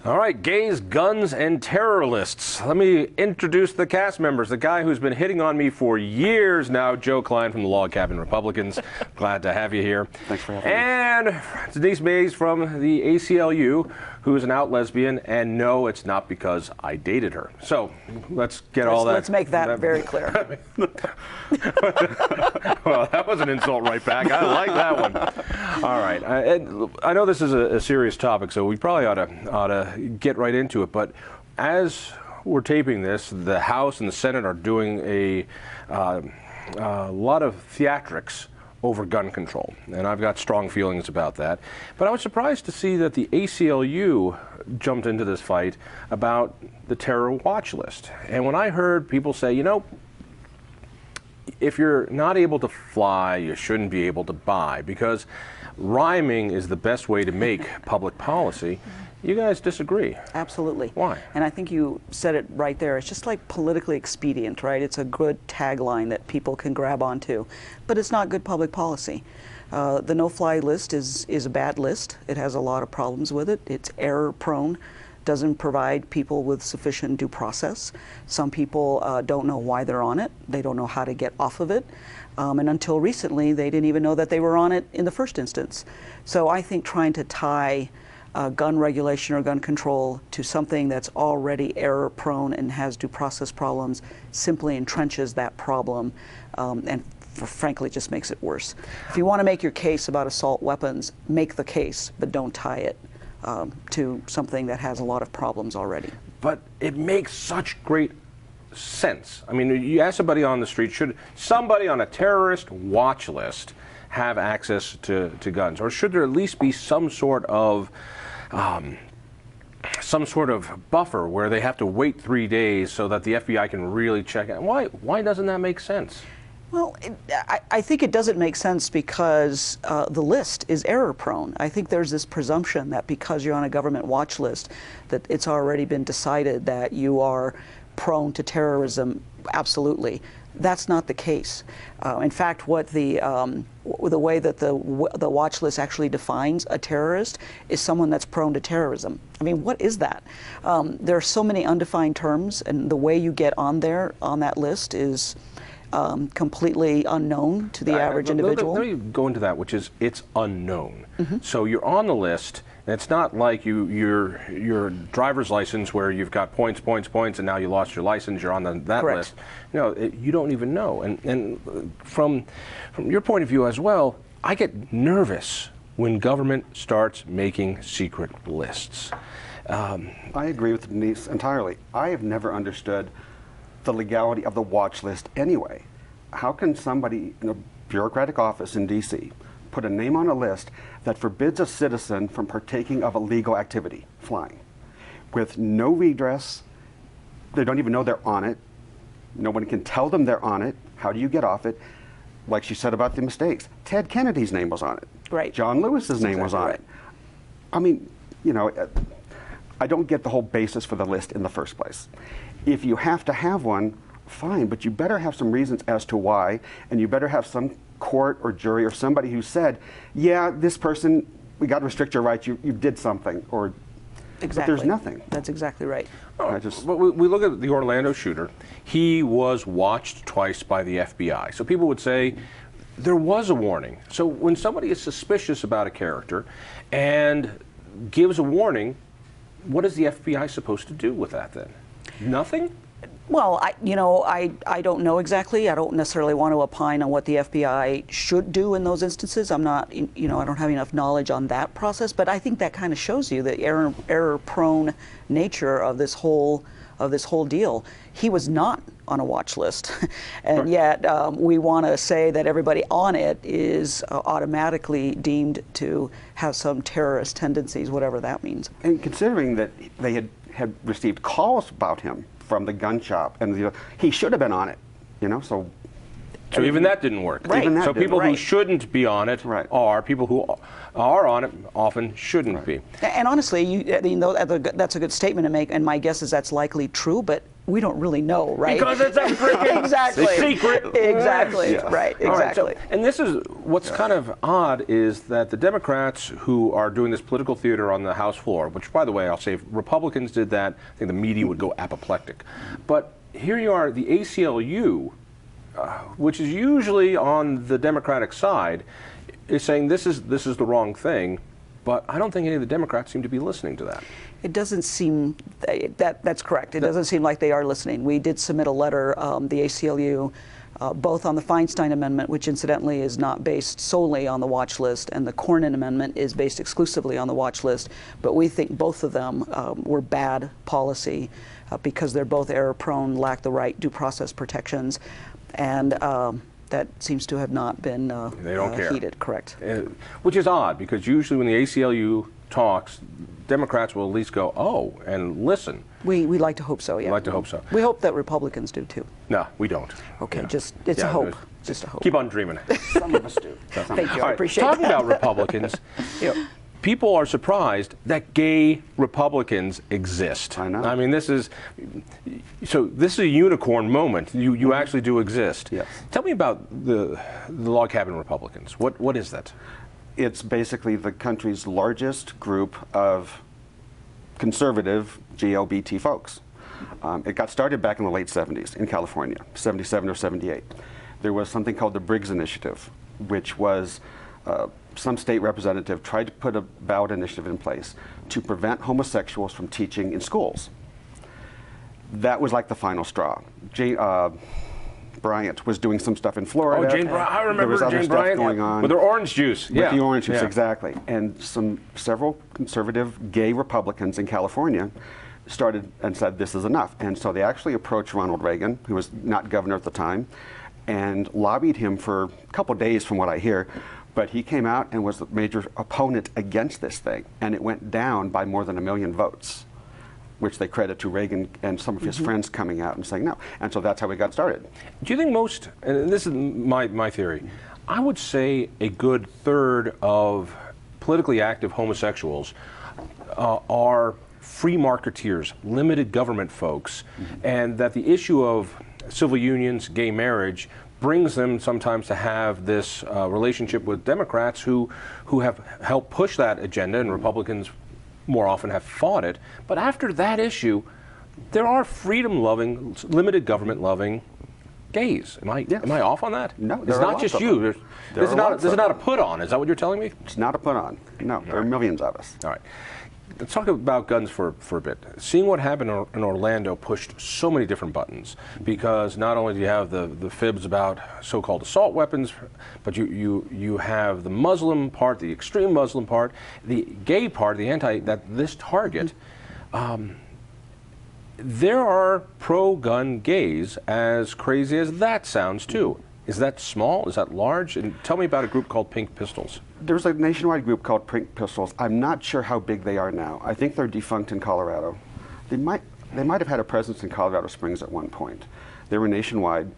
All right, gays, guns, and terror lists. Let me introduce the cast members. The guy who's been hitting on me for years now, Joe Klein from the Log Cabin Republicans. Glad to have you here. Thanks for having me. And Denise Maes from the ACLU, who is an out lesbian, and no, it's not because I dated her. So let's make that very clear. Well, that was an insult right back. I like that one. All right, I know this is a serious topic, so we probably ought to get right into it. But as we're taping this, the House and the Senate are doing a lot of theatrics over gun control, and I've got strong feelings about that. But I was surprised to see that the ACLU jumped into this fight about the terror watch list. And when I heard people say, you know, if you're not able to fly, you shouldn't be able to buy, because rhyming is the best way to make public policy. You guys disagree. Absolutely. Why? And I think you said it right there. It's just like politically expedient, right? It's a good tagline that people can grab onto, but it's not good public policy. The no-fly list is a bad list. It has a lot of problems with it. It's error-prone, doesn't provide people with sufficient due process. Some people don't know why they're on it. They don't know how to get off of it. And until recently, they didn't even know that they were on it in the first instance. So I think trying to tie gun regulation or gun control to something that's already error-prone and has due process problems simply entrenches that problem and frankly just makes it worse. If you want to make your case about assault weapons, make the case, but don't tie it to something that has a lot of problems already. But it makes such great sense. I mean, you ask somebody on the street, should somebody on a terrorist watch list have access to guns? Or should there at least be some sort of buffer where they have to wait 3 days so that the FBI can really check it? Why doesn't that make sense? Well, I think it doesn't make sense because the list is error-prone. I think there's this presumption that because you're on a government watch list, that it's already been decided that you are prone to terrorism. Absolutely. That's not the case. In fact, what the way that the watch list actually defines a terrorist is someone that's prone to terrorism. I mean, what is that? There are so many undefined terms, and the way you get on there, on that list, is completely unknown to the average individual. Let me go into that, which is it's unknown. So you're on the list, and it's not like your driver's license where you've got points, and now you lost your license, you're on that Correct. list. No, you don't even know. And from your point of view as well, I get nervous when government starts making secret lists. I agree with Denise entirely. I have never understood the legality of the watch list anyway. How can somebody in a bureaucratic office in D.C. put a name on a list that forbids a citizen from partaking of illegal activity, flying, with no redress? They don't even know they're on it. No one can tell them they're on it. How do you get off it? Like she said about the mistakes, Ted Kennedy's name was on it. Right. John Lewis's name was on it. I mean, you know, I don't get the whole basis for the list in the first place. If you have to have one, fine, but you better have some reasons as to why, and you better have some court or jury or somebody who said, yeah, this person, we got to restrict your rights, you did something, or Exactly. But there's nothing. That's exactly right. But we look at the Orlando shooter. He was watched twice by the FBI. So people would say there was a warning. So when somebody is suspicious about a character and gives a warning, what is the FBI supposed to do with that then? Nothing? Well, I don't know exactly. I don't necessarily want to opine on what the FBI should do in those instances. I'm not, I don't have enough knowledge on that process. But I think that kind of shows you the error-prone nature of this whole deal. He was not on a watch list, and yet we want to say that everybody on it is automatically deemed to have some terrorist tendencies, whatever that means. And considering that they had received calls about him from the gun shop, and he should have been on it, so even that didn't work. Right. So people who shouldn't be on it are people who are on it often shouldn't be. And honestly, that's a good statement to make, and my guess is that's likely true, but we don't really know, right? Because it's a freaking exactly. secret. Exactly. Yes. Right. All right, Exactly. so, and this is what's kind of odd is that the Democrats who are doing this political theater on the House floor, which, by the way, I'll say if Republicans did that, I think the media would go apoplectic. But here you are, the ACLU, which is usually on the Democratic side, is saying this is the wrong thing. But I don't think any of the Democrats seem to be listening to that. It doesn't seem that's correct. It doesn't seem like they are listening. We did submit a letter, the ACLU, both on the Feinstein Amendment, which incidentally is not based solely on the watch list, and the Cornyn Amendment is based exclusively on the watch list. But we think both of them were bad policy because they're both error-prone, lack the right due process protections, and that seems to have not been they don't care. heeded. Correct. Which is odd, because usually when the ACLU talks, Democrats will at least go, oh, and listen. We like to hope so, yeah. We'd like to hope so. We hope that Republicans do too. No, we don't. Okay, Yeah. just it's a Yeah, hope. Just a hope. Keep on dreaming. Some of us do. Thank you. All I right, appreciate talking that. about Republicans, Yep. people are surprised that gay Republicans exist. I know. I mean, this is a unicorn moment. You actually do exist. Yes. Tell me about the log cabin Republicans. What is that? It's basically the country's largest group of conservative GLBT folks. It got started back in the late 70s in California, 77 or 78. There was something called the Briggs Initiative, which was some state representative tried to put a ballot initiative in place to prevent homosexuals from teaching in schools. That was like the final straw. Bryant was doing some stuff in Florida. Oh, Jane Bryant. I remember there was other Jane stuff Bryant going on with her orange juice. with the orange juice, exactly. And several conservative gay Republicans in California started and said this is enough. And so they actually approached Ronald Reagan, who was not governor at the time, and lobbied him for a couple days from what I hear. But he came out and was the major opponent against this thing. And it went down by more than 1 million votes, which they credit to Reagan and some of his friends coming out and saying no. And so that's how we got started. Do you think most, and this is my theory, I would say a good third of politically active homosexuals are free marketeers, limited government folks, and that the issue of civil unions, gay marriage, brings them sometimes to have this relationship with Democrats who have helped push that agenda, and Republicans more often have fought it. But after that issue, there are freedom-loving, limited government-loving gays. Am I off on that? No, it's there are not lots just of you. them. This is not a put-on. Is that what you're telling me? It's not a put on. No, there are millions of us. All right. Let's talk about guns for a bit. Seeing what happened in Orlando pushed so many different buttons, because not only do you have the fibs about so-called assault weapons, but you have the Muslim part, the extreme Muslim part, the gay part, this target. There are pro-gun gays, as crazy as that sounds too. Is that small? Is that large? And tell me about a group called Pink Pistols. There's a nationwide group called Pink Pistols. I'm not sure how big they are now. I think they're defunct in Colorado. They might have had a presence in Colorado Springs at one point. They were nationwide.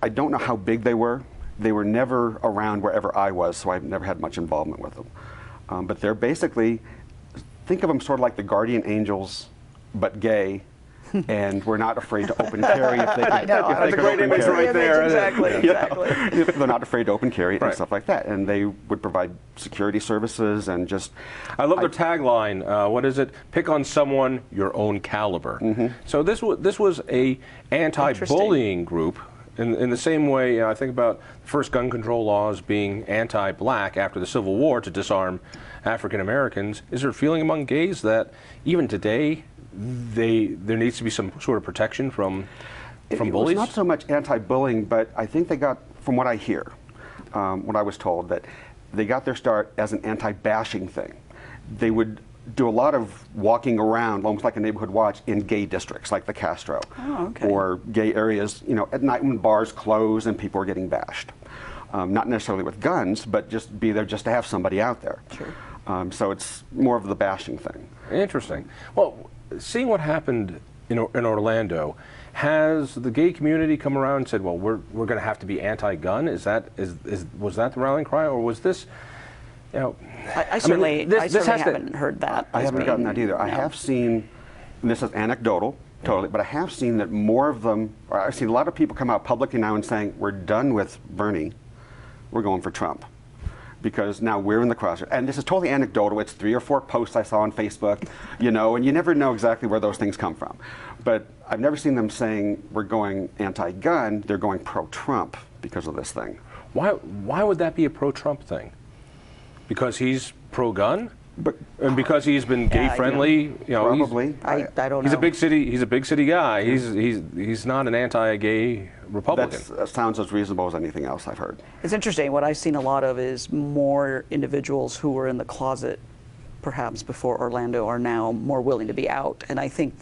I don't know how big they were. They were never around wherever I was, so I've never had much involvement with them. But they're basically, think of them sort of like the guardian angels, but gay. And we're not afraid to open carry if they can. I know. That's a great image right there. Exactly, exactly. They're not afraid to open carry Right. and stuff like that. And they would provide security services and just... I love their tagline. What is it? Pick on someone your own caliber. So this was a anti-bullying group. In the same way, I think about the first gun control laws being anti-black after the Civil War to disarm African Americans. Is there a feeling among gays that even today there needs to be some sort of protection from bullies? It was not so much anti-bullying, but I think they got, from what I hear, what I was told, that they got their start as an anti-bashing thing. They would do a lot of walking around, almost like a neighborhood watch, in gay districts like the Castro, or gay areas, at night when bars close and people are getting bashed. Not necessarily with guns, but just be there just to have somebody out there. Sure. So it's more of the bashing thing. Interesting. Well, seeing what happened in Orlando, has the gay community come around and said, well, we're going to have to be anti-gun? Was that the rallying cry, or was this, I certainly haven't heard that. I haven't gotten that either. I have seen, and this is anecdotal Totally, but I have seen that more of them, or I've seen a lot of people come out publicly now and saying, we're done with Bernie, we're going for Trump. Because now we're in the crossroads. And this is totally anecdotal. It's 3 or 4 posts I saw on Facebook, you know, and you never know exactly where those things come from. But I've never seen them saying we're going anti-gun, they're going pro-Trump because of this thing. Why would that be a pro-Trump thing? Because he's pro-gun? But, And because he's been gay-friendly, you know, probably. I don't know. he's a big city guy. He's not an anti-gay Republican. That sounds as reasonable as anything else I've heard. It's interesting. What I've seen a lot of is more individuals who were in the closet, perhaps before Orlando, are now more willing to be out. And I think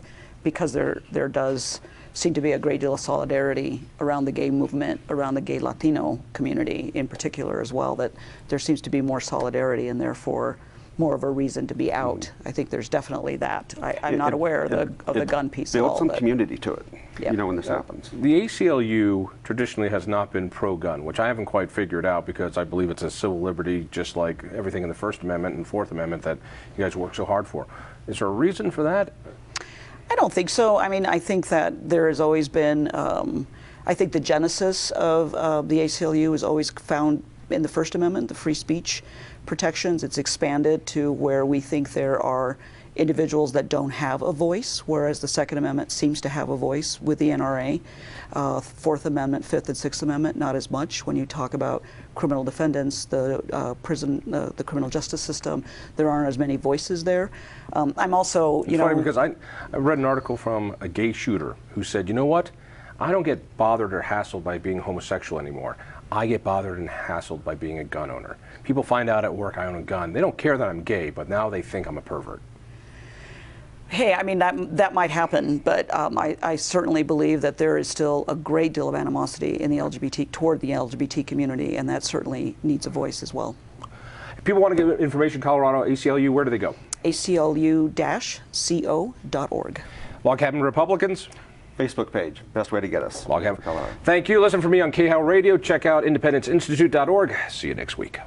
because there does seem to be a great deal of solidarity around the gay movement, around the gay Latino community in particular as well, that there seems to be more solidarity and therefore more of a reason to be out. I think there's definitely that. I'm not aware of the gun piece at all. Build some community to it, Yeah. you know, when this happens. The ACLU traditionally has not been pro-gun, which I haven't quite figured out because I believe it's a civil liberty, just like everything in the First Amendment and Fourth Amendment that you guys work so hard for. Is there a reason for that? I don't think so. I mean, I think that there has always been, I think the genesis of the ACLU is always found in the First Amendment, the free speech protections. It's expanded to where we think there are individuals that don't have a voice, whereas the Second Amendment seems to have a voice with the NRA. Fourth Amendment, Fifth and Sixth Amendment, not as much. When you talk about criminal defendants, the prison, the criminal justice system, there aren't as many voices there. I'm also, It's funny because I read an article from a gay shooter who said, you know what? I don't get bothered or hassled by being homosexual anymore. I get bothered and hassled by being a gun owner. People find out at work I own a gun. They don't care that I'm gay, but now they think I'm a pervert. Hey, I mean, that might happen, but I certainly believe that there is still a great deal of animosity in the toward the LGBT community, and that certainly needs a voice as well. If people want to get information, Colorado, ACLU, where do they go? ACLU-co.org. Log Cabin Republicans? Facebook page, best way to get us. Log Cabin. Thank you. Listen for me on KHOW Radio. Check out independence institute.org. See you next week.